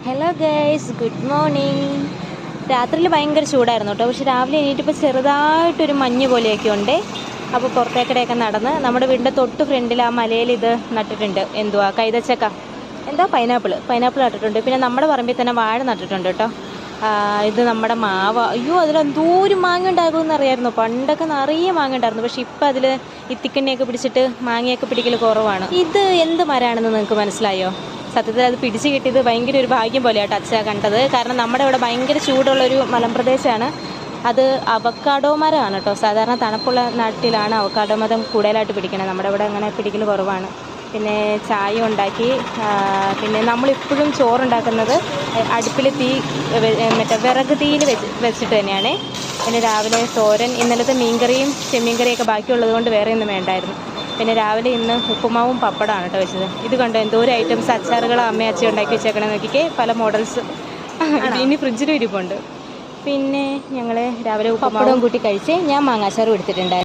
Hello guys, good morning. രാത്രിയിൽ ഭയങ്കര ചൂടായിരുന്നു കേട്ടോ. പക്ഷെ രാവിലെ എണീറ്റിപ്പോൾ ചെറുതായിട്ടൊരു മഞ്ഞ് പോലെയൊക്കെ ഉണ്ട്. അപ്പോൾ പുറത്തേക്കടെയൊക്കെ നടന്ന് നമ്മുടെ വീടിൻ്റെ തൊട്ട് ഫ്രണ്ടിൽ ആ മലയിൽ ഇത് നട്ടിട്ടുണ്ട്. എന്തുവാ, കൈതച്ചക്ക, എന്താ പൈനാപ്പിൾ നട്ടിട്ടുണ്ട്. പിന്നെ നമ്മുടെ പറമ്പിൽ തന്നെ വാഴ നട്ടിട്ടുണ്ട് കേട്ടോ. ഇത് നമ്മുടെ മാവ്. അയ്യോ, അതിലെന്തോരം മാങ്ങ ഉണ്ടാകുമെന്ന് അറിയായിരുന്നു. പണ്ടൊക്കെ നിറയെ മാങ്ങ ഉണ്ടായിരുന്നു. പക്ഷെ ഇപ്പം അതിൽ ഇത്തിക്കണ്ണിയൊക്കെ പിടിച്ചിട്ട് മാങ്ങയൊക്കെ പിടിക്കൽ കുറവാണ്. ഇത് എന്ത് മരമാണെന്ന് നിങ്ങൾക്ക് മനസ്സിലായോ? സത്യത്തിൽ അത് പിടിച്ച് കിട്ടിയത് ഭയങ്കര ഒരു ഭാഗ്യം പോലെയാട്ടോ അച്ഛ കണ്ടത്. കാരണം നമ്മുടെ ഇവിടെ ഭയങ്കര ചൂടുള്ളൊരു മലമ്പ്രദേശമാണ്. അത് അവക്കാഡോ മരമാണ് കേട്ടോ. സാധാരണ തണുപ്പുള്ള നാട്ടിലാണ് അവക്കാഡോ മരം കൂടുതലായിട്ട് പിടിക്കണത്. നമ്മുടെ ഇവിടെ അങ്ങനെ പിടിക്കൽ കുറവാണ്. പിന്നെ ചായ ഉണ്ടാക്കി. പിന്നെ നമ്മളിപ്പോഴും ചോറുണ്ടാക്കുന്നത് അടുപ്പിൽ മറ്റേ വിറക് തീയിൽ വെച്ചിട്ട് തന്നെയാണ്. പിന്നെ രാവിലെ തോരൻ, ഇന്നലത്തെ മീൻകറിയും ചെമ്മീൻ കറിയൊക്കെ ബാക്കിയുള്ളത് കൊണ്ട് വേറെ ഒന്നും വേണ്ടായിരുന്നു. പിന്നെ രാവിലെ ഇന്ന് ഉപ്പുമാവും പപ്പടമാണ് കേട്ടോ വെച്ചത്. ഇത് കണ്ടോ, എന്തോരം ഐറ്റംസ് അച്ചാറുകൾ അമ്മ അച്ഛൻ ഉണ്ടാക്കി വെച്ചേക്കണേ നോക്കിക്കേ. പല മോഡൽസ് ഇനി ഫ്രിഡ്ജിലും ഇരിപ്പുണ്ട്. പിന്നെ ഞങ്ങൾ രാവിലെ ഉപ്പുമാവും കൂട്ടി കഴിച്ച് ഞാൻ മാങ്ങാച്ചാറും എടുത്തിട്ടുണ്ടായിരുന്നു.